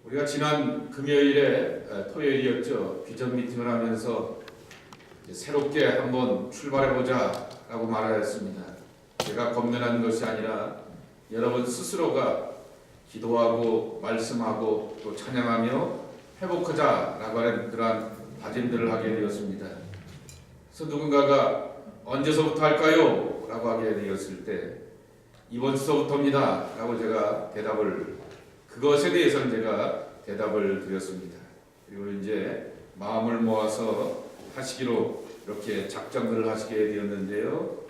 우리가 지난 금요일에 토요일이었죠. 비전 미팅을 하면서 새롭게 한번 출발해보자 라고 말하였습니다. 제가 권면하는 것이 아니라 여러분 스스로가 기도하고 말씀하고 또 찬양하며 회복하자 라고 하는 그러한 다짐들을 하게 되었습니다. 그래서 누군가가 언제서부터 할까요? 라고 하게 되었을 때 이번 주서부터입니다 라고 제가 그것에 대해서는 제가 대답을 드렸습니다. 그리고 이제 마음을 모아서 하시기로 이렇게 작정들을 하시게 되었는데요.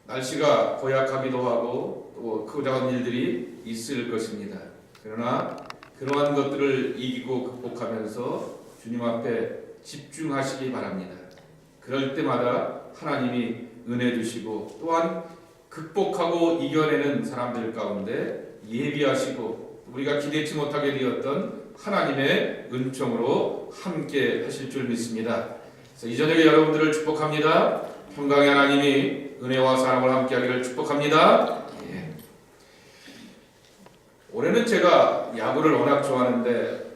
날씨가 고약하기도 하고 또 크고 작은 일들이 있을 것입니다. 그러나 그러한 것들을 이기고 극복하면서 주님 앞에 집중하시기 바랍니다. 그럴 때마다 하나님이 은혜 주시고 또한 극복하고 이겨내는 사람들 가운데 예비하시고 우리가 기대치 못하게 되었던 하나님의 은총으로 함께 하실 줄 믿습니다. 그래서 이 저녁에 여러분들을 축복합니다. 평강의 하나님이 은혜와 사랑을 함께 하기를 축복합니다. 예. 올해는 제가 야구를 워낙 좋아하는데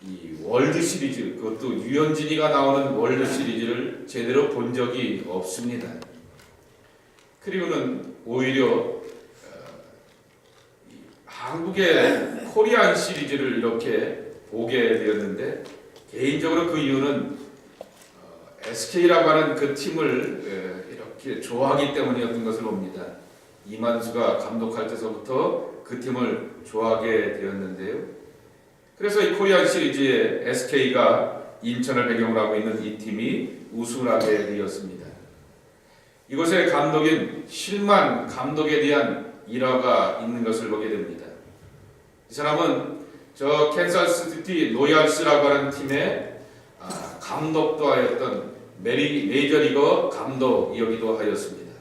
이 월드 시리즈, 그것도 유현진이가 나오는 월드 시리즈를 제대로 본 적이 없습니다. 그리고는 오히려 한국의 코리안 시리즈를 이렇게 보게 되었는데 개인적으로 그 이유는 SK라고 하는 그 팀을 이렇게 좋아하기 때문이었던 것을 봅니다. 이만수가 감독할 때서부터 그 팀을 좋아하게 되었는데요. 그래서 이 코리안 시리즈에 SK가 인천을 배경으로 하고 있는 이 팀이 우승을 하게 되었습니다. 이곳의 감독인 실만 감독에 대한 일화가 있는 것을 보게 됩니다. 이 사람은 저 캔사스시티 로얄스라고 하는 팀의 감독도 하였던 메이저리거 감독이기도 하였습니다.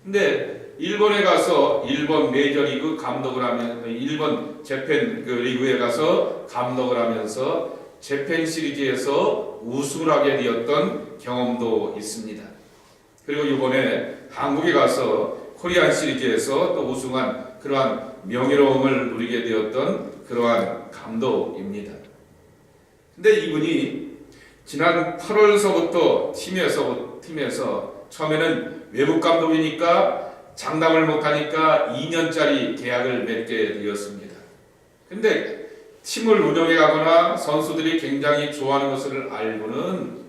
근데 일본에 가서 일본 메이저리그 감독을 하면 일본 재팬 그 리그에 가서 감독을 하면서 재팬 시리즈에서 우승을 하게 되었던 경험도 있습니다. 그리고 이번에 한국에 가서 코리안 시리즈에서 또 우승한 그러한 명예로움을 누리게 되었던 그러한 감독입니다. 근데 이분이 지난 8월서부터 팀에서 처음에는 외국 감독이니까 장담을 못하니까 2년짜리 계약을 맺게 되었습니다. 근데 팀을 운영해 가거나 선수들이 굉장히 좋아하는 것을 알고는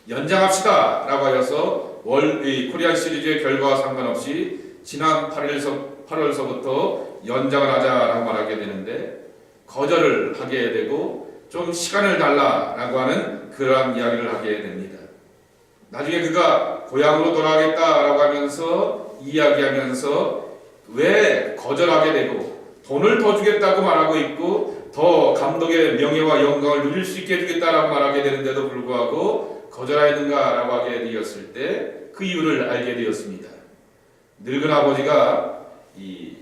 연장합시다 라고 하여서 코리안 시리즈의 결과와 상관없이 지난 8월서부터 연장을 하자라고 말하게 되는데 거절을 하게 되고 좀 시간을 달라라고 하는 그러한 이야기를 하게 됩니다. 나중에 그가 고향으로 돌아가겠다라고 하면서 이야기하면서 왜 거절하게 되고 돈을 더 주겠다고 말하고 있고 더 감독의 명예와 영광을 누릴 수 있게 해주겠다라고 말하게 되는데도 불구하고 거절하였는가라고 하게 되었을 때 그 이유를 알게 되었습니다. 늙은 아버지가 이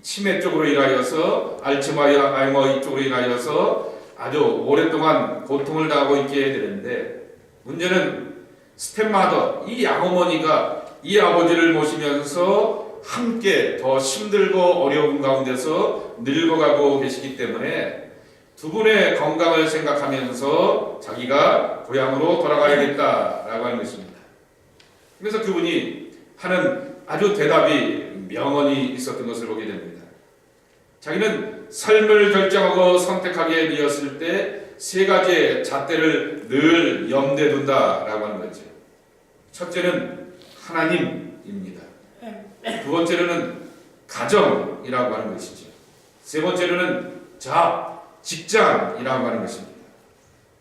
치매 쪽으로 인하여서 알츠하이머 쪽으로 인하여서 아주 오랫동안 고통을 당하고 있게 되는데 문제는 스텝마더 이 양어머니가 이 아버지를 모시면서 함께 더 힘들고 어려운 가운데서 늙어가고 계시기 때문에 두 분의 건강을 생각하면서 자기가 고향으로 돌아가야겠다라고 하는 것입니다. 그래서 그분이 하는 아주 대답이 명언이 있었던 것을 보게 됩니다. 자기는 삶을 결정하고 선택하게 되었을 때 세 가지의 잣대를 늘 염두에 둔다라고 하는 거죠. 첫째는 하나님입니다. 두 번째로는 가정이라고 하는 것이죠. 세 번째로는 직장이라고 하는 것입니다.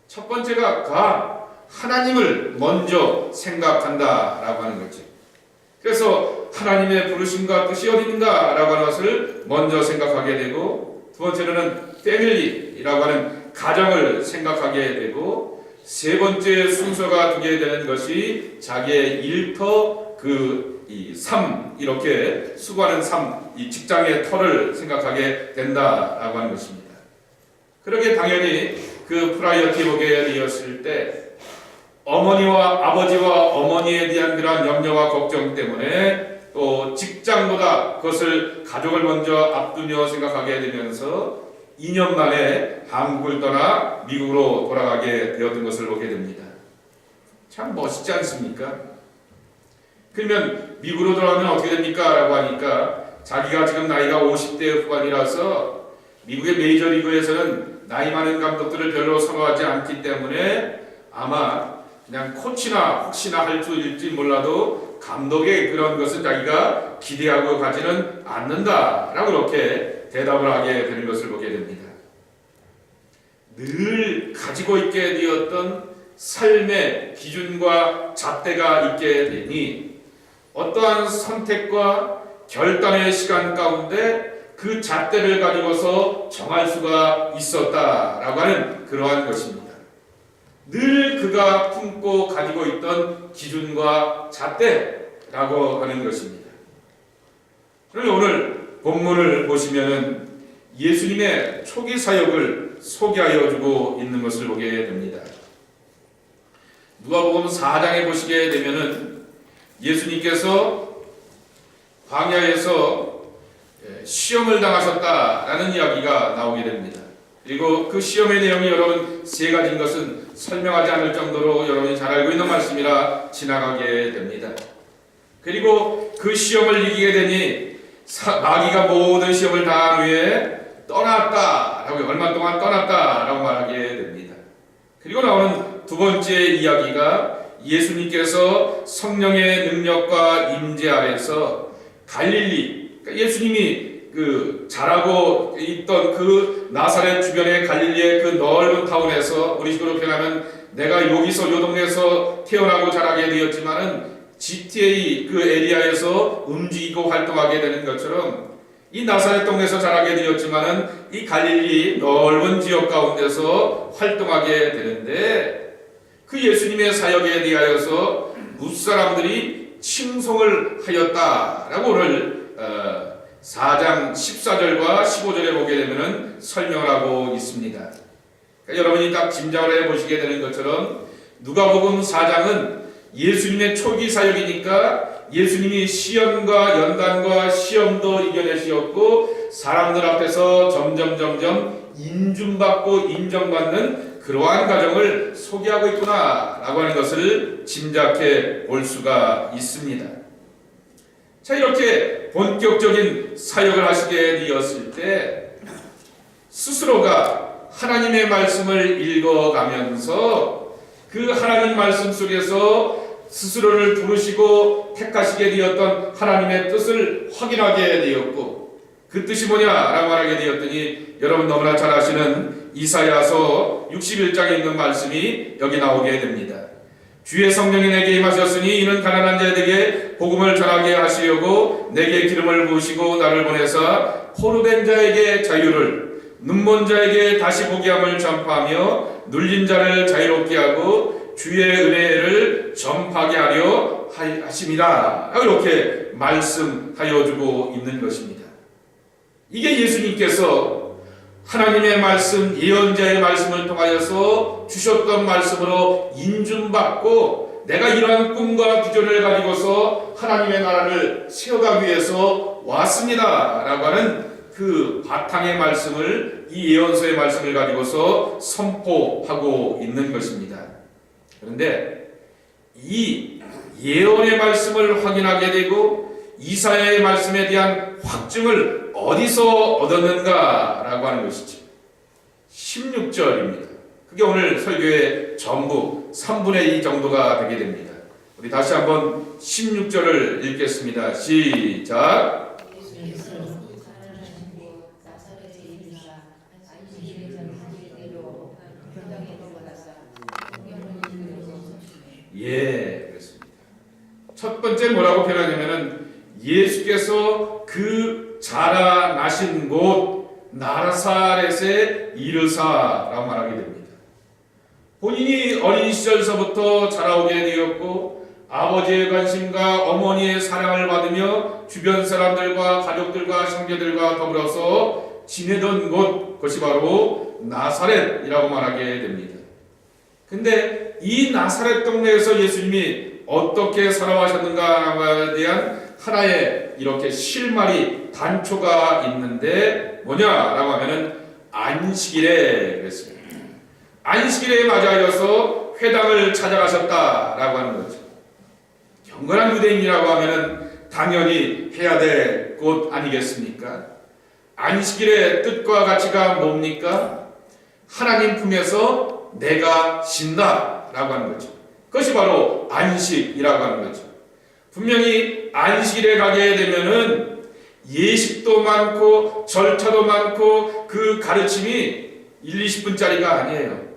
첫 번째가 하나님을 먼저 생각한다라고 하는 거죠. 그래서 하나님의 부르심과 뜻이 어디 있는가 라고 하는 것을 먼저 생각하게 되고 두 번째로는 패밀리라고 하는 가정을 생각하게 되고 세 번째 순서가 되게 되는 것이 자기의 일터 삶 이렇게 수고하는 삶 이 직장의 터를 생각하게 된다라고 하는 것입니다. 그러게 당연히 그 프라이어티 보게 되었을 때 어머니와 아버지와 어머니에 대한 그러한 염려와 걱정 때문에 또 직장보다 그것을 가족을 먼저 앞두며 생각하게 되면서 2년 만에 한국을 떠나 미국으로 돌아가게 되었던 것을 보게 됩니다. 참 멋있지 않습니까? 그러면 미국으로 돌아가면 어떻게 됩니까? 라고 하니까 자기가 지금 나이가 50대 후반이라서 미국의 메이저리그에서는 나이 많은 감독들을 별로 선호하지 않기 때문에 아마 그냥 코치나 혹시나 할 줄일지 몰라도 감독의 그런 것은 자기가 기대하고 가지는 않는다라고 이렇게 대답을 하게 되는 것을 보게 됩니다. 늘 가지고 있게 되었던 삶의 기준과 잣대가 있게 되니 어떠한 선택과 결단의 시간 가운데 그 잣대를 가지고서 정할 수가 있었다라고 하는 그러한 것입니다. 늘 그가 품고 가지고 있던 기준과 잣대라고 하는 것입니다. 그런데 오늘 본문을 보시면은 예수님의 초기 사역을 소개하여 주고 있는 것을 보게 됩니다. 누가복음 4장에 보시게 되면은 예수님께서 광야에서 시험을 당하셨다라는 이야기가 나오게 됩니다. 그리고 그 시험의 내용이 여러분 세 가지인 것은 설명하지 않을 정도로 여러분이 잘 알고 있는 말씀이라 지나가게 됩니다. 그리고 그 시험을 이기게 되니 마귀가 모든 시험을 당한 후에 떠났다라고 얼마 동안 떠났다라고 말하게 됩니다. 그리고 나오는 두 번째 이야기가 예수님께서 성령의 능력과 임재 아래서 갈릴리, 그러니까 예수님이 자라고 있던 그 나사렛 주변의 갈릴리의 그 넓은 타운에서 우리 식으로 표현하면 내가 여기서 요 동네에서 태어나고 자라게 되었지만은 GTA 그 에리아에서 움직이고 활동하게 되는 것처럼 이 나사렛 동네에서 자라게 되었지만은 이 갈릴리 넓은 지역 가운데서 활동하게 되는데 그 예수님의 사역에 대하여서 무사람들이 칭송을 하였다라고 오늘 4장 14절과 15절에 보게 되면 설명을 하고 있습니다. 그러니까 여러분이 딱 짐작을 해보시게 되는 것처럼 누가복음 4장은 예수님의 초기 사역이니까 예수님이 시험과 연단과 시험도 이겨내시었고 사람들 앞에서 점점 인준받고 인정받는 그러한 과정을 소개하고 있구나라고 하는 것을 짐작해 볼 수가 있습니다. 자, 이렇게 본격적인 사역을 하시게 되었을 때 스스로가 하나님의 말씀을 읽어가면서 그 하나님 말씀 속에서 스스로를 부르시고 택하시게 되었던 하나님의 뜻을 확인하게 되었고 그 뜻이 뭐냐라고 말하게 되었더니 여러분 너무나 잘 아시는 이사야서 61장에 있는 말씀이 여기 나오게 됩니다. 주의 성령이 내게 임하셨으니 이는 가난한 자에게 복음을 전하게 하시려고 내게 기름을 부으시고 나를 보내사 포로된 자에게 자유를 눈먼 자에게 다시 보게 함을 전파하며 눌린 자를 자유롭게 하고 주의 은혜를 전파하게 하려 하심이라 이렇게 말씀하여 주고 있는 것입니다. 이게 예수님께서 하나님의 말씀, 예언자의 말씀을 통하여서 주셨던 말씀으로 인준받고 내가 이러한 꿈과 비전을 가지고서 하나님의 나라를 세워가기 위해서 왔습니다 라고 하는 그 바탕의 말씀을 이 예언서의 말씀을 가지고서 선포하고 있는 것입니다. 그런데 이 예언의 말씀을 확인하게 되고 이사야의 말씀에 대한 확증을 어디서 얻었는가 라고 하는 것이죠. 16절입니다. 그게 오늘 설교의 전부 3분의 2 정도가 되게 됩니다. 우리 다시 한번 16절을 읽겠습니다. 시작. 예, 그렇습니다. 첫 번째 뭐라고 표현하냐면은 예수께서 그 자라나신 곳 나사렛에 이르사라고 말하게 됩니다. 본인이 어린 시절서부터 자라오게 되었고 아버지의 관심과 어머니의 사랑을 받으며 주변 사람들과 가족들과 형제들과 더불어서 지내던 곳, 그것이 바로 나사렛이라고 말하게 됩니다. 근데 이 나사렛 동네에서 예수님이 어떻게 살아가셨는가에 대한 하나의 이렇게 실마리 단초가 있는데 뭐냐라고 하면은 안식일에 그랬습니다. 안식일에 맞이하여서 회당을 찾아가셨다라고 하는 거죠. 경건한 유대인이라고 하면은 당연히 해야 될 것 아니겠습니까? 안식일의 뜻과 가치가 뭡니까? 하나님 품에서 내가 쉰다라고 하는 거죠. 그것이 바로 안식이라고 하는 거죠. 분명히 안식일에 가게 되면은 예식도 많고 절차도 많고 그 가르침이 1-20분짜리가 아니에요.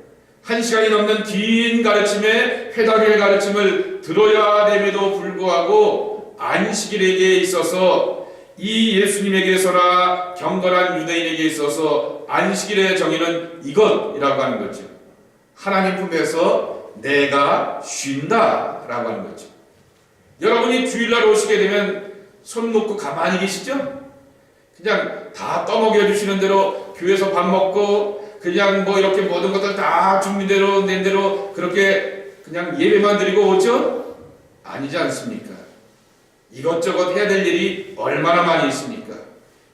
1시간이 넘는 긴 가르침에 회당의 가르침을 들어야 됨에도 불구하고 안식일에게 있어서 이 예수님에게서나 경건한 유대인에게 있어서 안식일의 정의는 이것이라고 하는 거죠. 하나님 품에서 내가 쉰다라고 하는 거죠. 여러분이 주일날 오시게 되면 손 놓고 가만히 계시죠? 그냥 다 떠먹여 주시는 대로 교회에서 밥 먹고 그냥 뭐 이렇게 모든 것들 다 준비대로 낸 대로 그렇게 그냥 예배만 드리고 오죠? 아니지 않습니까? 이것저것 해야 될 일이 얼마나 많이 있습니까?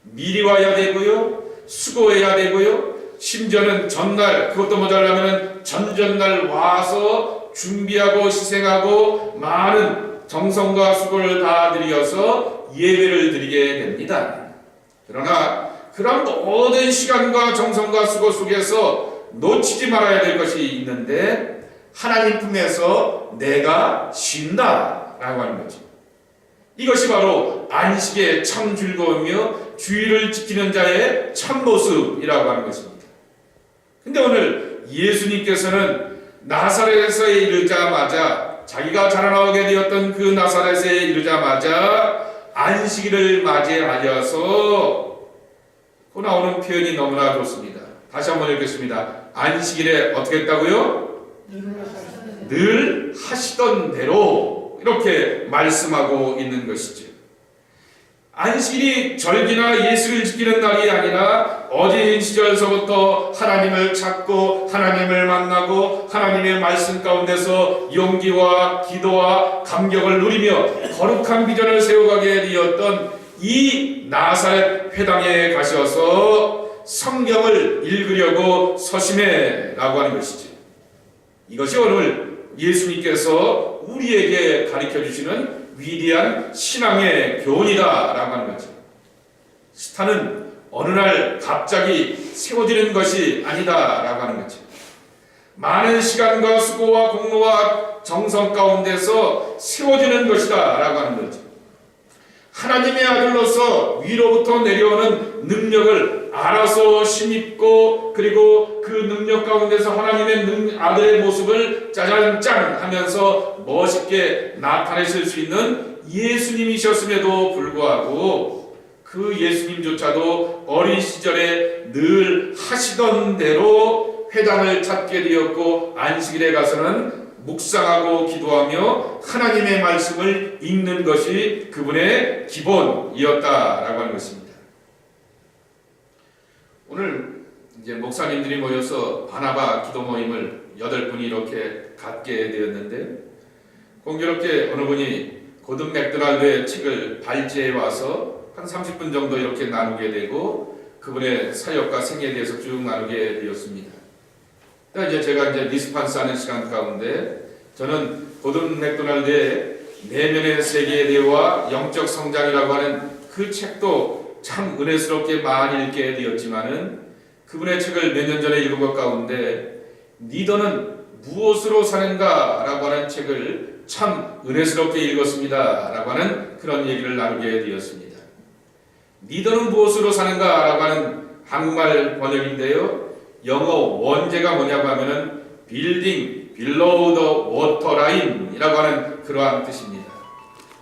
미리 와야 되고요, 수고해야 되고요, 심지어는 전날, 그것도 모자라면 전전날 와서 준비하고 희생하고 많은 정성과 수고를 다 들여서 예배를 드리게 됩니다. 그러나 그런 모든 시간과 정성과 수고 속에서 놓치지 말아야 될 것이 있는데 하나님 품에서 내가 쉰다라고 하는 거죠. 이것이 바로 안식의 참 즐거움이며 주의를 지키는 자의 참 모습이라고 하는 것입니다. 근데 오늘 예수님께서는 나사렛에 이르자마자 자기가 자라나오게 되었던 그 나사렛에 이르자마자 안식일을 맞이하여서 그 나오는 표현이 너무나 좋습니다. 다시 한번 읽겠습니다. 안식일에 어떻게 했다고요? 늘 하시던 대로 이렇게 말씀하고 있는 것이죠. 안식일이 절기나 예수를 지키는 날이 아니라 어린 시절서부터 하나님을 찾고 하나님을 만나고 하나님의 말씀 가운데서 용기와 기도와 감격을 누리며 거룩한 비전을 세워가게 되었던 이 나사렛 회당에 가셔서 성경을 읽으려고 서심해라고 하는 것이죠. 이것이 오늘 예수님께서 우리에게 가르쳐 주시는 위대한 신앙의 교훈이다라고 하는 거죠. 스타는 어느 날 갑자기 세워지는 것이 아니다라고 하는 거죠. 많은 시간과 수고와 공로와 정성 가운데서 세워지는 것이다라고 하는 거죠. 하나님의 아들로서 위로부터 내려오는 능력을 알아서 힘입고 그리고 그 능력 가운데서 하나님의 아들의 모습을 짜잔짠 하면서 멋있게 나타내실 수 있는 예수님이셨음에도 불구하고 그 예수님조차도 어린 시절에 늘 하시던 대로 회당을 찾게 되었고 안식일에 가서는 묵상하고 기도하며 하나님의 말씀을 읽는 것이 그분의 기본이었다라고 하는 것입니다. 오늘 이제 목사님들이 모여서 바나바 기도 모임을 8분이 이렇게 갖게 되었는데 공교롭게 어느 분이 고든 맥도날드의 책을 발제해 와서 한 30분 정도 이렇게 나누게 되고 그분의 사역과 생애에 대해서 쭉 나누게 되었습니다. 이제 제가 리스판스 하는 시간 가운데 저는 고든 맥도날드의 내면의 세계에 대해와 영적 성장이라고 하는 그 책도 참 은혜스럽게 많이 읽게 되었지만은 그분의 책을 몇 년 전에 읽은 것 가운데 니더는 무엇으로 사는가 라고 하는 책을 참 은혜스럽게 읽었습니다 라고 하는 그런 얘기를 나누게 되었습니다. 니더는 무엇으로 사는가 라고 하는 한국말 번역인데요, 영어 원제가 뭐냐고 하면은 building below the waterline 이라고 하는 그러한 뜻입니다.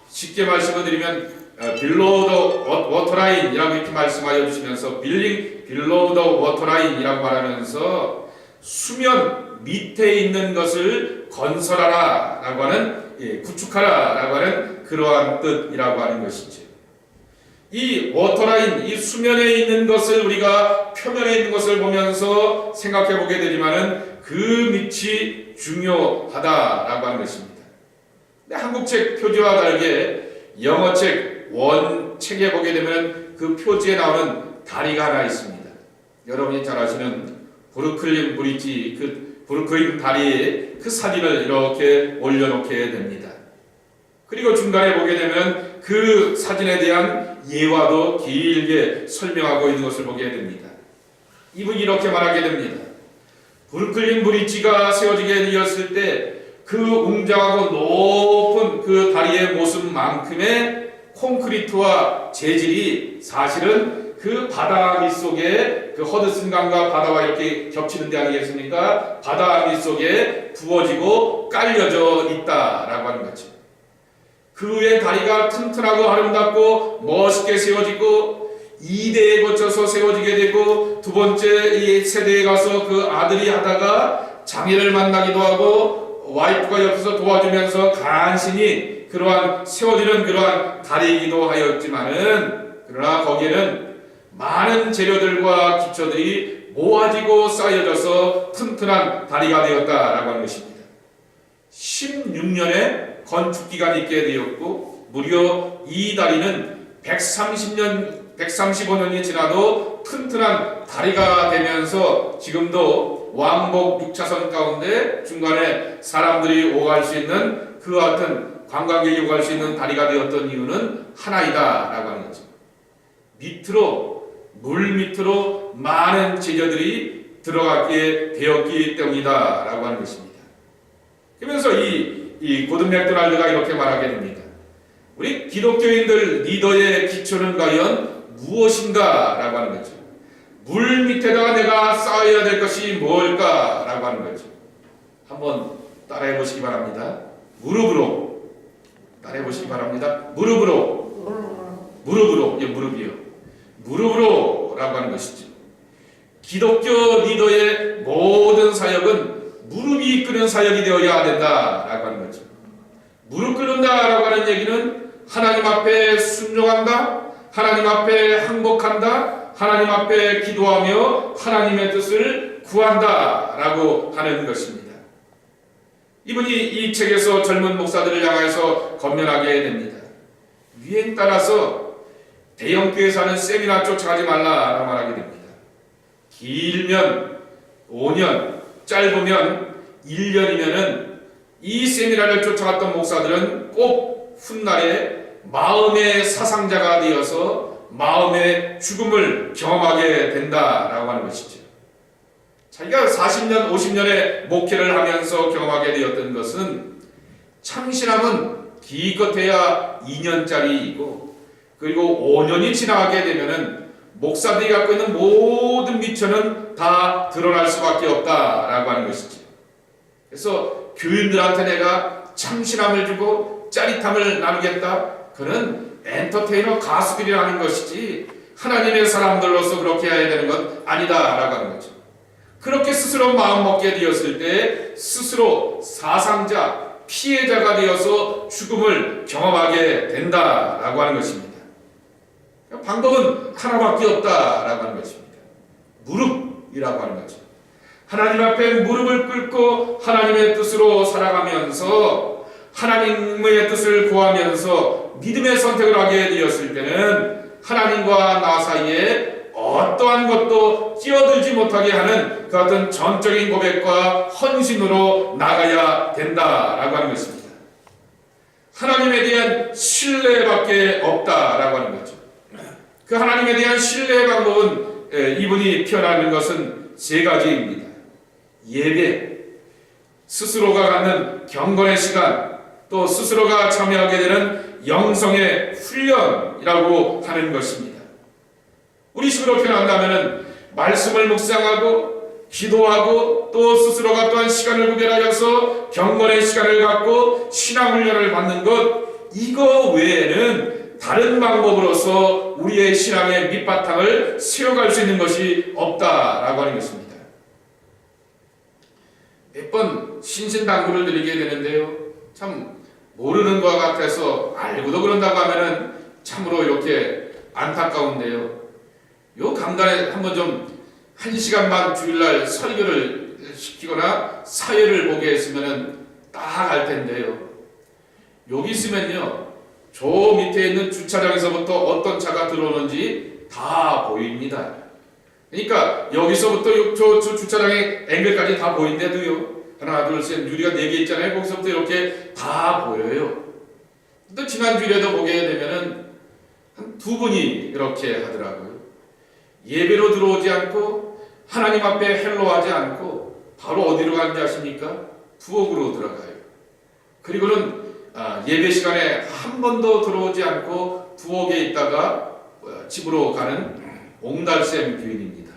쉽게 말씀을 드리면 below the waterline 이라고 이렇게 말씀하여 주시면서 building below the waterline 이라고 말하면서 수면 밑에 있는 것을 건설하라 라고 하는 구축하라 라고 하는 그러한 뜻이라고 하는 것이죠. 이 워터라인, 이 수면에 있는 것을 우리가 표면에 있는 것을 보면서 생각해 보게 되지만은 그 밑이 중요하다라고 하는 것입니다. 근데 한국책 표지와 다르게 영어책 원책에 보게 되면 그 표지에 나오는 다리가 하나 있습니다. 여러분이 잘 아시는 브루클린 브리지, 그 브루클린 다리에 그 사진을 이렇게 올려놓게 됩니다. 그리고 중간에 보게 되면 그 사진에 대한 예화도 길게 설명하고 있는 것을 보게 됩니다. 이분이 이렇게 말하게 됩니다. 브루클린 브리지가 세워지게 되었을 때 그 웅장하고 높은 그 다리의 모습만큼의 콘크리트와 재질이 사실은 그 바다 밑속에 그 허드슨 강과 바다와 이렇게 겹치는 데 아니겠습니까? 바다 밑속에 부어지고 깔려져 있다라고 하는 거죠. 그 후에 다리가 튼튼하고 아름답고 멋있게 세워지고 2대에 거쳐서 세워지게 되고 두 번째 이 세대에 가서 그 아들이 하다가 장애를 만나기도 하고 와이프가 옆에서 도와주면서 간신히 그러한 세워지는 그러한 다리이기도 하였지만은 그러나 거기에는 많은 재료들과 기초들이 모아지고 쌓여져서 튼튼한 다리가 되었다라고 하는 것입니다. 16년의 건축 기간이 있게 되었고 무려 이 다리는 135년이 지나도 튼튼한 다리가 되면서 지금도 왕복 6차선 가운데 중간에 사람들이 오갈 수 있는 그 같은 관광객이 오갈 수 있는 다리가 되었던 이유는 하나이다 라고 하는 거죠. 밑으로 물 밑으로 많은 재료들이 들어가게 되었기 때문이다 라고 하는 것입니다. 그러면서 이 고든 맥도날드가 이렇게 말하게 됩니다. 우리 기독교인들 리더의 기초는 과연 무엇인가 라고 하는 거죠. 물 밑에다가 내가 쌓아야 될 것이 뭘까 라고 하는 거죠. 한번 따라해 보시기 바랍니다. 무릎으로 따라해 보시기 바랍니다. 무릎으로 예, 무릎이요. 무릎으로 라고 하는 것이죠. 기독교 리더의 모든 사역은 무릎이 이끄는 사역이 되어야 된다 라고 하는 거죠. 무릎 꿇는다 라고 하는 얘기는 하나님 앞에 순종한다, 하나님 앞에 항복한다, 하나님 앞에 기도하며 하나님의 뜻을 구한다 라고 하는 것입니다. 이분이 이 책에서 젊은 목사들을 향해서 권면하게 됩니다. 유행 따라서 대형교회에서 하는 세미나 쫓아가지 말라라고 말하게 됩니다. 길면 5년, 짧으면 1년이면은 이 세미나를 쫓아갔던 목사들은 꼭 훗날에 마음의 사상자가 되어서 마음의 죽음을 경험하게 된다라고 하는 것이죠. 자기가 40년, 50년의 목회를 하면서 경험하게 되었던 것은 참신함은 기껏해야 2년짜리이고 그리고 5년이 지나가게 되면은 목사들이 갖고 있는 모든 미천은 다 드러날 수밖에 없다라고 하는 것이죠. 그래서 교인들한테 내가 참신함을 주고 짜릿함을 나누겠다. 그는 엔터테이너 가수들이라는 것이지 하나님의 사람들로서 그렇게 해야 되는 것 아니다라고 하는 거죠. 그렇게 스스로 마음먹게 되었을 때 스스로 사상자, 피해자가 되어서 죽음을 경험하게 된다라고 하는 것입니다. 방법은 하나밖에 없다라고 하는 것입니다. 무릎이라고 하는 거죠. 하나님 앞에 무릎을 꿇고 하나님의 뜻으로 살아가면서 하나님의 뜻을 구하면서 믿음의 선택을 하게 되었을 때는 하나님과 나 사이에 어떠한 것도 끼어들지 못하게 하는 그 어떤 전적인 고백과 헌신으로 나가야 된다라고 하는 것입니다. 하나님에 대한 신뢰밖에 없다라고 하는 거죠. 그 하나님에 대한 신뢰의 방법은 이분이 표현하는 것은 세 가지입니다. 예배, 스스로가 갖는 경건의 시간, 또 스스로가 참여하게 되는 영성의 훈련이라고 하는 것입니다. 우리 식으로 표현한다면 말씀을 묵상하고 기도하고 또 스스로가 또한 시간을 구별하여서 경건의 시간을 갖고 신앙훈련을 받는 것, 이거 외에는 다른 방법으로서 우리의 신앙의 밑바탕을 세워갈 수 있는 것이 없다라고 하는 것입니다. 몇 번 신신당부를 드리게 되는데요, 참 모르는 것 같아서 알고도 그런다고 하면은 참으로 이렇게 안타까운데요. 요 강단에 한번 좀 1시간 반 주일날 설교를 시키거나 사회를 보게 했으면은 딱 알 텐데요. 여기 있으면요, 저 밑에 있는 주차장에서부터 어떤 차가 들어오는지 다 보입니다. 그러니까 여기서부터 저 주차장의 앵글까지 다 보이는데도요. 하나, 둘, 셋, 유리가 4개 있잖아요. 거기서부터 이렇게 다 보여요. 또 지난주에도 보게 되면은 한 2분이 이렇게 하더라고요. 예배로 들어오지 않고 하나님 앞에 헬로하지 않고 바로 어디로 가는지 아십니까? 부엌으로 들어가요. 그리고는 예배 시간에 한 번도 들어오지 않고 부엌에 있다가 집으로 가는 옹달샘 교인입니다.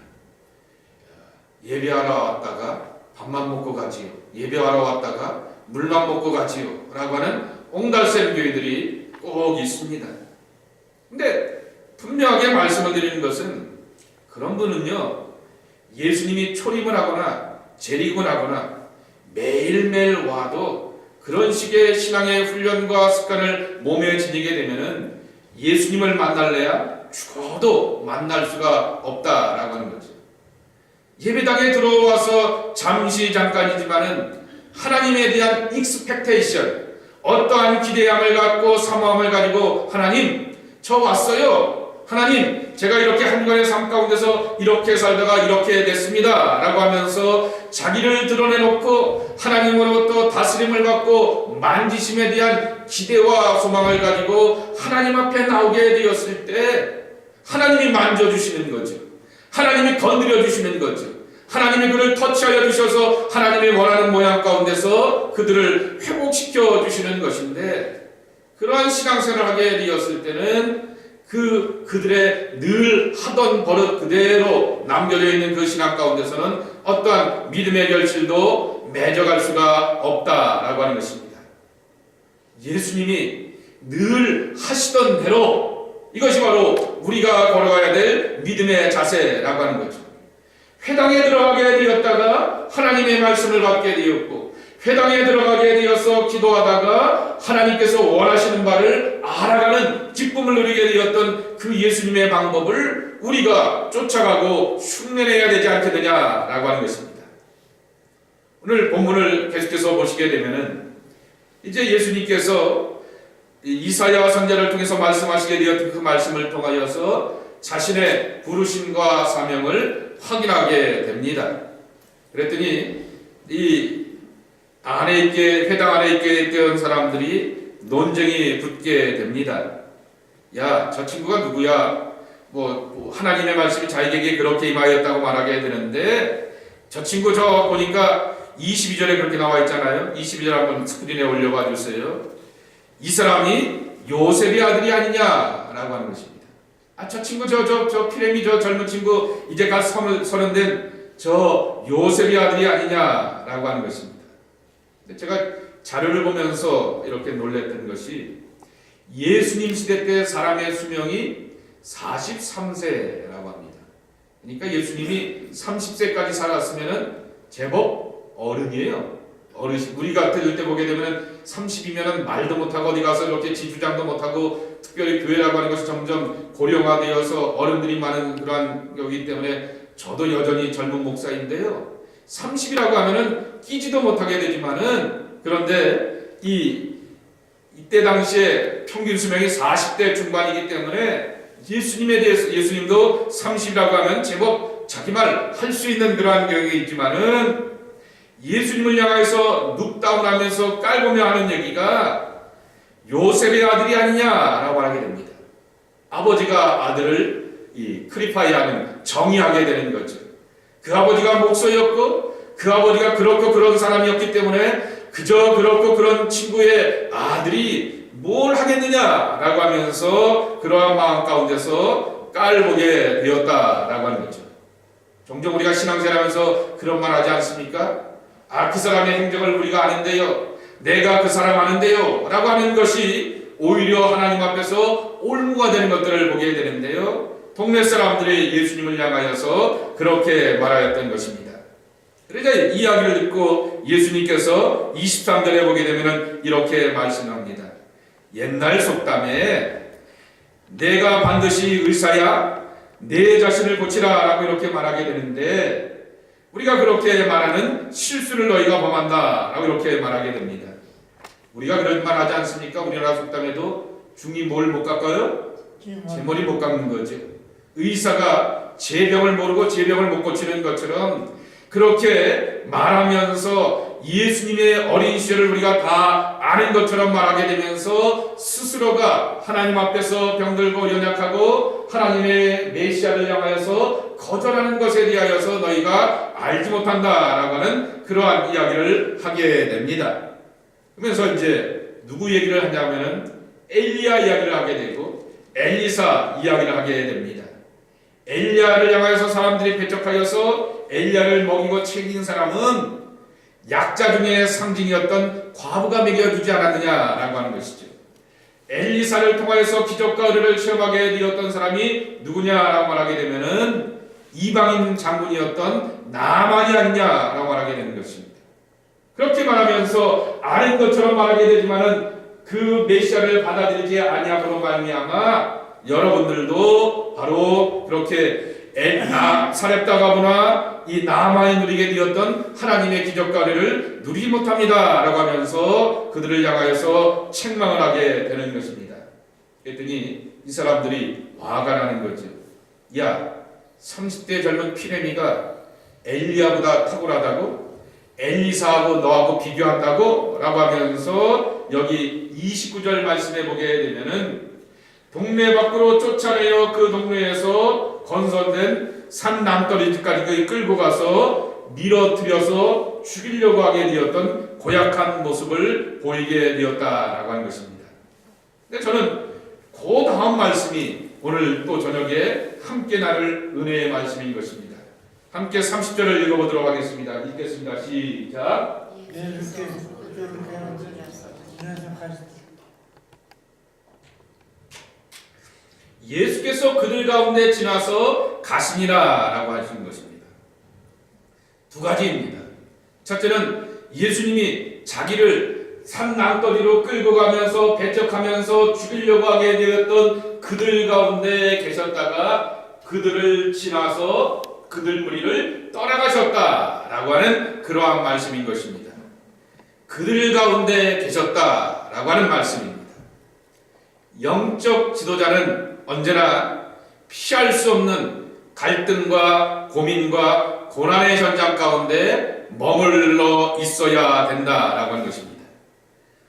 예배하러 왔다가 밥만 먹고 가지요. 예배하러 왔다가 물만 먹고 가지요. 라고 하는 옹달샘 교인들이 꼭 있습니다. 근데 분명하게 말씀을 드리는 것은 그런 분은요, 예수님이 초림을 하거나 재림을 하거나 매일매일 와도 그런 식의 신앙의 훈련과 습관을 몸에 지니게 되면은 예수님을 만날래야 죽어도 만날 수가 없다라고 하는 거죠. 예배당에 들어와서 잠깐이지만은 하나님에 대한 익스펙테이션, 어떠한 기대함을 갖고 사모함을 가지고 하나님, 저 왔어요. 하나님, 제가 이렇게 한간의 삶 가운데서 이렇게 살다가 이렇게 됐습니다. 라고 하면서 자기를 드러내놓고 하나님으로부터 다스림을 받고 만지심에 대한 기대와 소망을 가지고 하나님 앞에 나오게 되었을 때 하나님이 만져주시는 거죠. 하나님이 건드려 주시는 거죠. 하나님이 그를 터치하여 주셔서 하나님이 원하는 모양 가운데서 그들을 회복시켜 주시는 것인데, 그러한 신앙생활을 하게 되었을 때는 그들의 늘 하던 버릇 그대로 남겨져 있는 그 신앙 가운데서는 어떠한 믿음의 결실도 맺어갈 수가 없다라고 하는 것입니다. 예수님이 늘 하시던 대로, 이것이 바로 우리가 걸어가야 될 믿음의 자세라고 하는 거죠. 회당에 들어가게 되었다가 하나님의 말씀을 받게 되었고, 회당에 들어가게 되어서 기도하다가 하나님께서 원하시는 바를 알아가는 기쁨을 누리게 되었던 그 예수님의 방법을 우리가 쫓아가고 흉내내야 되지 않겠느냐라고 하는 것입니다. 오늘 본문을 계속해서 보시게 되면은 이제 예수님께서 이사야 선지자를 통해서 말씀하시게 되었던 그 말씀을 통하여서 자신의 부르심과 사명을 확인하게 됩니다. 그랬더니 이 회당 안에 있게 된 사람들이 논쟁이 붙게 됩니다. 야, 저 친구가 누구야? 하나님의 말씀이 자기에게 그렇게 임하였다고 말하게 되는데, 저 친구 저 보니까 22절에 그렇게 나와 있잖아요. 22절 한번 스크린에 올려봐 주세요. 이 사람이 요셉의 아들이 아니냐라고 하는 것입니다. 저 친구 저 피레미 저 젊은 친구 이제 갓 서른 된 저 요셉의 아들이 아니냐라고 하는 것입니다. 제가 자료를 보면서 이렇게 놀랬던 것이, 예수님 시대 때 사람의 수명이 43세라고 합니다. 그러니까 예수님이 30세까지 살았으면은 제법 어른이에요. 어르신. 우리가 들을 때 보게 되면 30이면은 말도 못하고 어디 가서 이렇게 지주장도 못하고, 특별히 교회라고 하는 것이 점점 고령화되어서 어른들이 많은 그러한 거기 때문에 저도 여전히 젊은 목사인데요. 30이라고 하면은 끼지도 못하게 되지만은, 그런데 이때 당시에 평균 수명이 40대 중반이기 때문에 예수님에 대해서, 예수님도 30이라고 하면 제법 자기 말 할 수 있는 그러한 경향이 있지만은, 예수님을 향해서 눕다운하면서 깔보며 하는 얘기가 요셉의 아들이 아니냐라고 하게 됩니다. 아버지가 아들을 크리파이하는, 정의하게 되는 거죠. 그 아버지가 목소였고 그 아버지가 그렇고 그런 사람이었기 때문에 그저 그렇고 그런 친구의 아들이 뭘 하겠느냐라고 하면서 그러한 마음 가운데서 깔보게 되었다라고 하는 거죠. 종종 우리가 신앙생활하면서 그런 말 하지 않습니까? 그 사람의 행적을 우리가 아는데요, 내가 그 사람 아는데요 라고 하는 것이 오히려 하나님 앞에서 올무가 되는 것들을 보게 되는데요, 동네 사람들이 예수님을 향하여서 그렇게 말하였던 것입니다. 그러자 이야기를 듣고 예수님께서 23절에 보게 되면 이렇게 말씀합니다. 옛날 속담에 내가 반드시 의사야 내 자신을 고치라 라고 이렇게 말하게 되는데, 우리가 그렇게 말하는 실수를 너희가 범한다 라고 이렇게 말하게 됩니다. 우리가 그런 말 하지 않습니까? 우리나라 속담에도 중이 뭘 못 깎아요? 제 머리 못 깎는 거죠. 의사가 제병을 모르고 제병을 못 고치는 것처럼 그렇게 말하면서 예수님의 어린 시절을 우리가 다 아는 것처럼 말하게 되면서 스스로가 하나님 앞에서 병들고 연약하고 하나님의 메시아를 향하여서 거절하는 것에 대하여서 너희가 알지 못한다라고 하는 그러한 이야기를 하게 됩니다. 그러면서 이제 누구 얘기를 하냐면은 엘리야 이야기를 하게 되고 엘리사 이야기를 하게 됩니다. 엘리야를 향하여서 사람들이 배척하여서 엘리야를 먹이고 챙긴 사람은 약자 중에 상징이었던 과부가 먹여주지 않았느냐라고 하는 것이죠. 엘리사를 통하여서 기적과 의를 체험하게 되었던 사람이 누구냐라고 말하게 되면은 이방인 장군이었던 나만이 아니냐라고 말하게 되는 것입니다. 그렇게 말하면서 아는 것처럼 말하게 되지만은 그 메시아를 받아들이지 아니함으로 말미암아 여러분들도 바로 그렇게 사렙다 가보나 이 나만이 누리게 되었던 하나님의 기적과 은혜를 누리지 못합니다 라고 하면서 그들을 향하여서 책망을 하게 되는 것입니다. 그랬더니 이 사람들이 화가 나는 거죠. 야, 30대 젊은 피레미가 엘리야보다 탁월하다고? 엘리사하고 너하고 비교한다고? 라고 하면서 여기 29절 말씀해 보게 되면은 동네 밖으로 쫓아내어 그 동네에서 건설된 산 남떨이까지 끌고 가서 밀어뜨려서 죽이려고 하게 되었던 고약한 모습을 보이게 되었다라고 하는 것입니다. 근데 저는 그 다음 말씀이 오늘 또 저녁에 함께 나눌 은혜의 말씀인 것입니다. 함께 30절을 읽어보도록 하겠습니다. 읽겠습니다. 시작. 예수께서 그들 가운데 지나서 가시니라 라고 하시는 것입니다. 두 가지입니다. 첫째는 예수님이 자기를 산 낭떠리로 끌고 가면서 배척하면서 죽이려고 하게 되었던 그들 가운데 계셨다가 그들을 지나서 그들 무리를 떠나가셨다라고 하는 그러한 말씀인 것입니다. 그들 가운데 계셨다라고 하는 말씀입니다. 영적 지도자는 언제나 피할 수 없는 갈등과 고민과 고난의 현장 가운데 머물러 있어야 된다라고 하는 것입니다.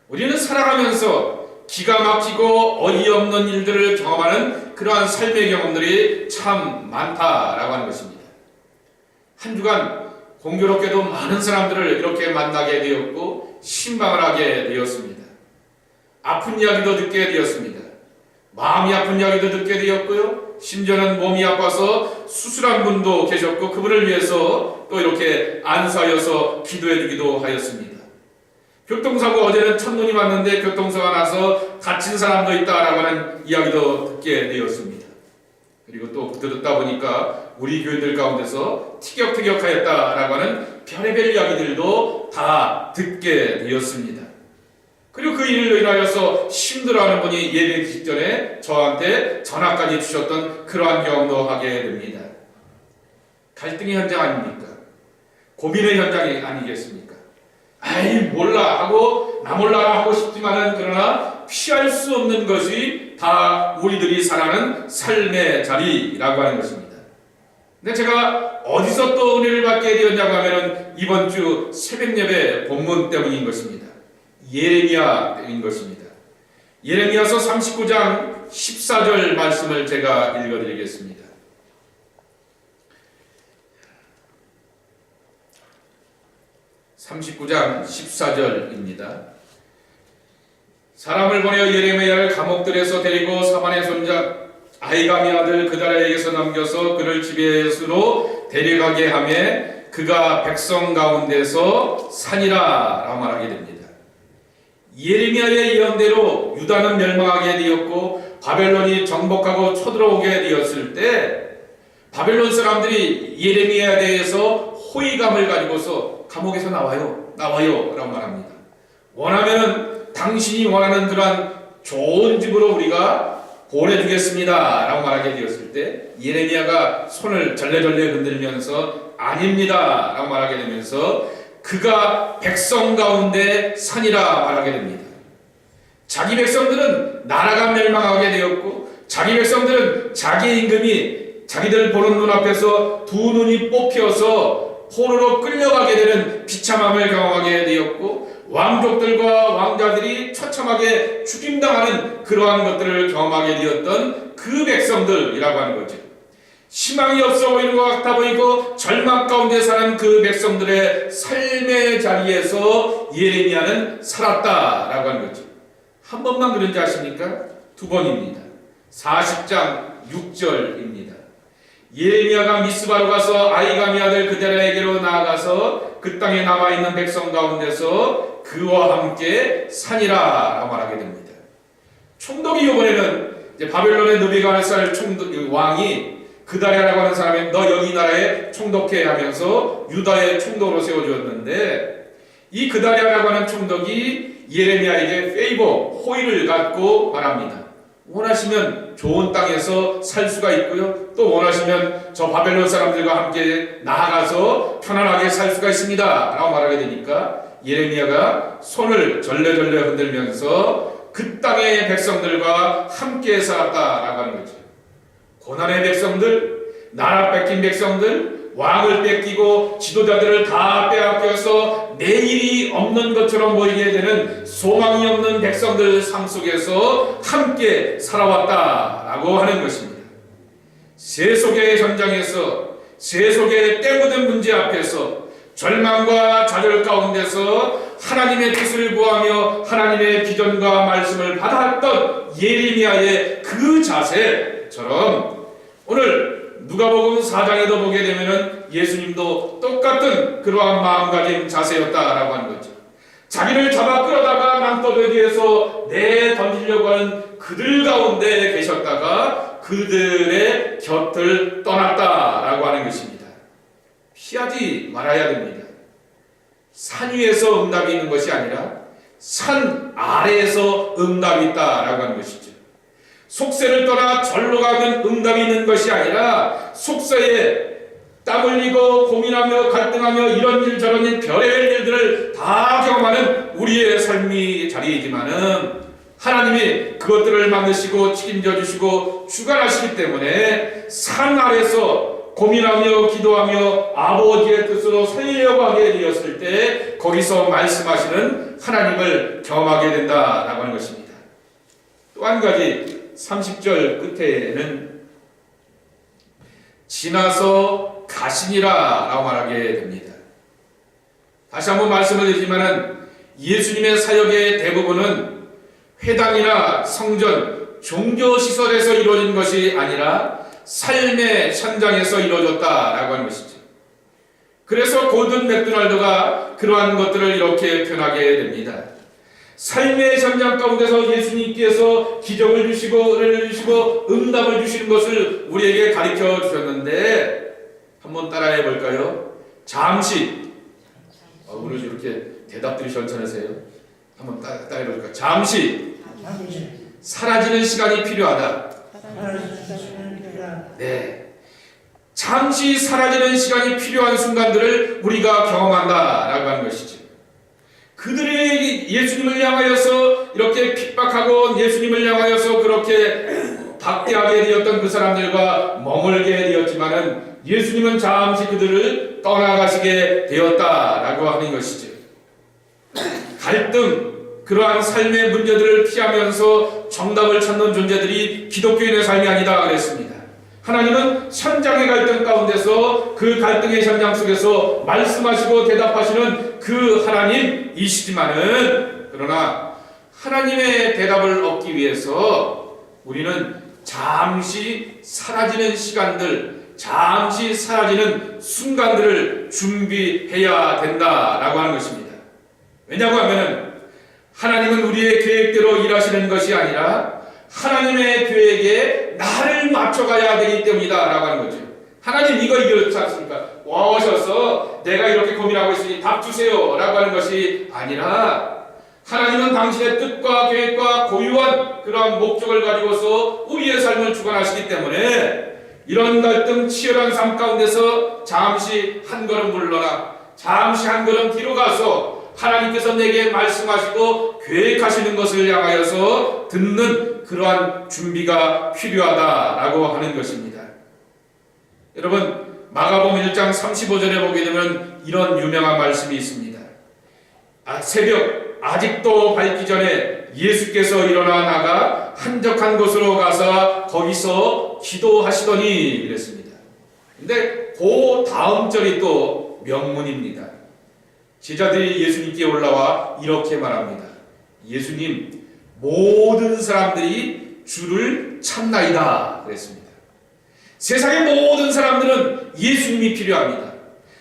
우리는 살아가면서 기가 막히고 어이없는 일들을 경험하는 그러한 삶의 경험들이 참 많다라고 하는 것입니다. 한 주간 공교롭게도 많은 사람들을 이렇게 만나게 되었고 신방을 하게 되었습니다. 아픈 이야기도 듣게 되었습니다. 마음이 아픈 이야기도 듣게 되었고요. 심지어는 몸이 아파서 수술한 분도 계셨고 그분을 위해서 또 이렇게 안수하여서 기도해 주기도 하였습니다. 교통사고 어제는 첫눈이 왔는데 교통사고가 나서 다친 사람도 있다라고 하는 이야기도 듣게 되었습니다. 그리고 또 들었다 보니까 우리 교인들 가운데서 티격태격하였다라고 하는 별의별 이야기들도 다 듣게 되었습니다. 그리고 그 일로 인하여서 힘들어하는 분이 예배 직전에 저한테 전화까지 주셨던 그러한 경험도 하게 됩니다. 갈등의 현장 아닙니까? 고민의 현장이 아니겠습니까? 아이 몰라 하고 나 몰라 하고 싶지만은 그러나 피할 수 없는 것이 다 우리들이 살아가는 삶의 자리라고 하는 것입니다. 근데 제가 어디서 또 은혜를 받게 되었냐고 하면은 이번 주 새벽 예배 본문 때문인 것입니다. 예레미야인 것입니다. 예레미야서 39장 14절 말씀을 제가 읽어드리겠습니다. (39장 14절입니다) 사람을 보내어 예레미야를 감옥들에서 데리고 사반의 손자 아히감의 아들 그다랴에게서 넘겨서 그를 지배수로 데려가게 하매 그가 백성 가운데서 산이라 라고 말하게 됩니다. 예레미야의 예언대로 유다는 멸망하게 되었고 바벨론이 정복하고 쳐들어오게 되었을 때 바벨론 사람들이 예레미야에 대해서 호의감을 가지고서 감옥에서 나와요 라고 말합니다. 원하면은 당신이 원하는 그러한 좋은 집으로 우리가 보내주겠습니다 라고 말하게 되었을 때 예레미야가 손을 절레절레 흔들면서 아닙니다 라고 말하게 되면서 그가 백성 가운데 산이라 말하게 됩니다. 자기 백성들은 나라가 멸망하게 되었고 자기 백성들은 자기 임금이 자기들 보는 눈앞에서 두 눈이 뽑혀서 포로로 끌려가게 되는 비참함을 경험하게 되었고, 왕족들과 왕자들이 처참하게 죽임당하는 그러한 것들을 경험하게 되었던 그 백성들이라고 하는 거죠. 희망이 없어 보이는 것 같아 보이고 절망 가운데 사는 그 백성들의 삶의 자리에서 예레미야는 살았다라고 하는 거죠. 한 번만 그런지 아십니까? 두 번입니다. 40장 6절입니다. 예레미야가 미스바로 가서 아이가미 아들 그데라에게로 나아가서 그 땅에 남아있는 백성 가운데서 그와 함께 산이라 라고 말하게 됩니다. 총독이 이번에는 이제 바벨론의 느부갓네살 왕이 그다랴라고 하는 사람이 너 여기 나라에 총독해 하면서 유다의 총독으로 세워주었는데, 이 그다랴라고 하는 총독이 예레미야에게 페이버, 호의를 갖고 말합니다. 원하시면 좋은 땅에서 살 수가 있고요, 또 원하시면 저 바벨론 사람들과 함께 나아가서 편안하게 살 수가 있습니다 라고 말하게 되니까 예레미야가 손을 절레절레 흔들면서 그 땅의 백성들과 함께 살았다라고 하는 거죠. 고난의 백성들, 나라 뺏긴 백성들, 왕을 뺏기고 지도자들을 다 빼앗겨서 내일이 없는 것처럼 보이게 되는 소망이 없는 백성들 삶 속에서 함께 살아왔다라고 하는 것입니다. 세속의 현장에서, 세속의 때 묻은 문제 앞에서 절망과 좌절 가운데서 하나님의 뜻을 구하며 하나님의 비전과 말씀을 받았던 예레미야의 그 자세처럼 오늘 누가복음 4장에도 보게 되면은 예수님도 똑같은 그러한 마음가짐 자세였다라고 하는 거죠. 자기를 잡아 끌어다가 낭떠러지에서 내던지려고 하는 그들 가운데 계셨다가 그들의 곁을 떠났다라고 하는 것입니다. 피하지 말아야 됩니다. 산 위에서 응답이 있는 것이 아니라 산 아래에서 응답이 있다라고 하는 것이죠. 속세를 떠나 절로 가면 응답이 있는 것이 아니라 속세에 땀 흘리고 고민하며 갈등하며 이런 일 저런 일 별의별 일들을 다 경험하는 우리의 삶이 자리이지만은 하나님이 그것들을 만드시고 책임져 주시고 주관하시기 때문에 산 아래서 고민하며 기도하며 아버지의 뜻으로 살려고 하게 되었을 때 거기서 말씀하시는 하나님을 경험하게 된다라고 하는 것입니다. 또 한 가지 30절 끝에는 지나서 가시니라 라고 말하게 됩니다. 다시 한번 말씀을 드리지만은 예수님의 사역의 대부분은 회당이나 성전, 종교시설에서 이루어진 것이 아니라 삶의 현장에서 이루어졌다라고 하는 것이죠. 그래서 고든 맥도날드가 그러한 것들을 이렇게 표현하게 됩니다. 삶의 현장 가운데서 예수님께서 기적을 주시고 은혜를 주시고 응답을 주시는 것을 우리에게 가르쳐 주셨는데 한번 따라해 볼까요? 잠시 오늘 이렇게 대답들이 전천하세요. 한번 따라해 볼까요? 잠시 사라지는 시간이 필요하다. 네, 잠시 사라지는 시간이 필요한 순간들을 우리가 경험한다라고 하는 것이죠. 그들이 예수님을 향하여서 이렇게 핍박하고 예수님을 향하여서 그렇게 박대하게 되었던 그 사람들과 머물게 되었지만은 예수님은 잠시 그들을 떠나가시게 되었다라고 하는 것이죠. 갈등, 그러한 삶의 문제들을 피하면서 정답을 찾는 존재들이 기독교인의 삶이 아니다 그랬습니다. 하나님은 현장의 갈등 가운데서 그 갈등의 현장 속에서 말씀하시고 대답하시는 그 하나님이시지만은 그러나 하나님의 대답을 얻기 위해서 우리는 잠시 사라지는 시간들, 잠시 사라지는 순간들을 준비해야 된다라고 하는 것입니다. 왜냐고 하면은 하나님은 우리의 계획대로 일하시는 것이 아니라 하나님의 계획에 나를 맞춰가야 되기 때문이다 라고 하는 거죠. 하나님 이거 이렇지 않습니까? 와오셔서 내가 이렇게 고민하고 있으니 답 주세요 라고 하는 것이 아니라 하나님은 당신의 뜻과 계획과 고유한 그러한 목적을 가지고서 우리의 삶을 주관하시기 때문에 이런 갈등 치열한 삶 가운데서 잠시 한 걸음 물러나 잠시 한 걸음 뒤로 가서 하나님께서 내게 말씀하시고 계획하시는 것을 향하여서 듣는 그러한 준비가 필요하다라고 하는 것입니다. 여러분, 마가복음 1장 35절에 보게 되면 이런 유명한 말씀이 있습니다. 새벽 아직도 밝기 전에 예수께서 일어나 나가 한적한 곳으로 가서 거기서 기도하시더니 이랬습니다. 근데 그 다음 절이 또 명문입니다. 제자들이 예수님께 올라와 이렇게 말합니다. 예수님, 모든 사람들이 주를 찾나이다 그랬습니다. 세상의 모든 사람들은 예수님이 필요합니다.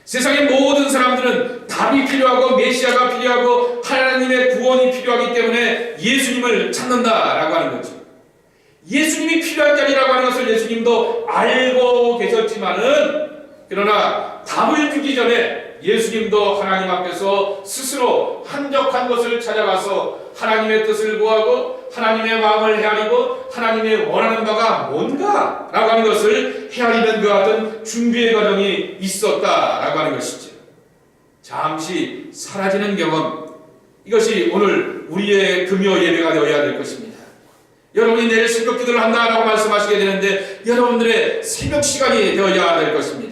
세상의 모든 사람들은 답이 필요하고 메시아가 필요하고 하나님의 구원이 필요하기 때문에 예수님을 찾는다라고 하는 거죠. 예수님이 필요한 자리라고 하는 것을 예수님도 알고 계셨지만은, 그러나 답을 주기 전에 예수님도 하나님 앞에서 스스로 한적한 곳을 찾아가서 하나님의 뜻을 구하고 하나님의 마음을 헤아리고 하나님의 원하는 바가 뭔가 라고 하는 것을 헤아리는 그 같은 준비의 과정이 있었다라고 하는 것이죠. 잠시 사라지는 경험, 이것이 오늘 우리의 금요 예배가 되어야 될 것입니다. 여러분이 내일 새벽 기도를 한다라고 말씀하시게 되는데 여러분들의 새벽 시간이 되어야 될 것입니다.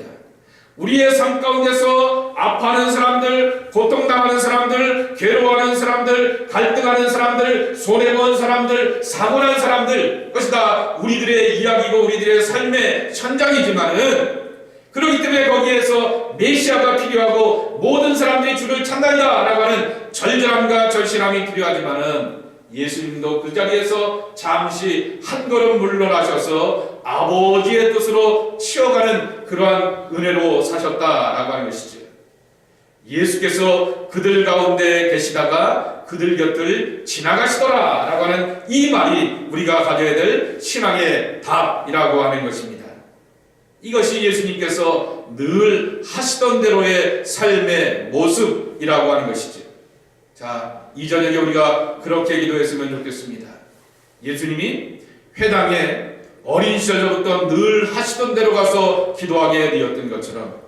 우리의 삶 가운데서 아파하는 사람들, 고통당하는 사람들, 괴로워하는 사람들, 갈등하는 사람들, 손해본 사람들, 사고난 사람들, 그것이 다 우리들의 이야기고 우리들의 삶의 현장이지만은, 그렇기 때문에 거기에서 메시아가 필요하고 모든 사람들이 주를 찾는다 라고 하는 절절함과 절실함이 필요하지만은, 예수님도 그 자리에서 잠시 한 걸음 물러나셔서 아버지의 뜻으로 치어가는 그러한 은혜로 사셨다라고 하는 것이죠. 예수께서 그들 가운데 계시다가 그들 곁을 지나가시더라라고 하는 이 말이 우리가 가져야 될 신앙의 답이라고 하는 것입니다. 이것이 예수님께서 늘 하시던 대로의 삶의 모습이라고 하는 것이죠. 자, 이 저녁에 우리가 그렇게 기도했으면 좋겠습니다. 예수님이 회당에 어린 시절부터 늘 하시던 대로 가서 기도하게 되었던 것처럼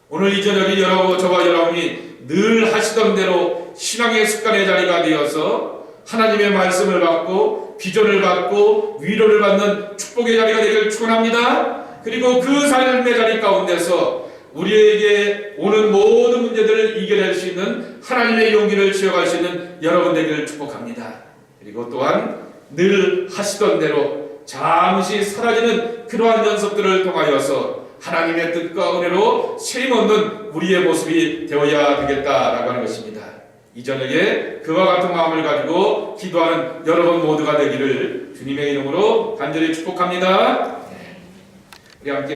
오늘 이 저녁에 저와 여러분이 늘 하시던 대로 신앙의 습관의 자리가 되어서 하나님의 말씀을 받고 비전을 받고 위로를 받는 축복의 자리가 되기를 축원합니다. 그리고 그 삶의 자리 가운데서 우리에게 오는 모든 문제들을 이겨낼 수 있는 하나님의 용기를 지어갈 수 있는 여러분 되기를 축복합니다. 그리고 또한 늘 하시던 대로 잠시 사라지는 그러한 연습들을 통하여서 하나님의 뜻과 은혜로 쉼 얻는 우리의 모습이 되어야 되겠다라고 하는 것입니다. 이 저녁에 그와 같은 마음을 가지고 기도하는 여러분 모두가 되기를 주님의 이름으로 간절히 축복합니다. 우리 함께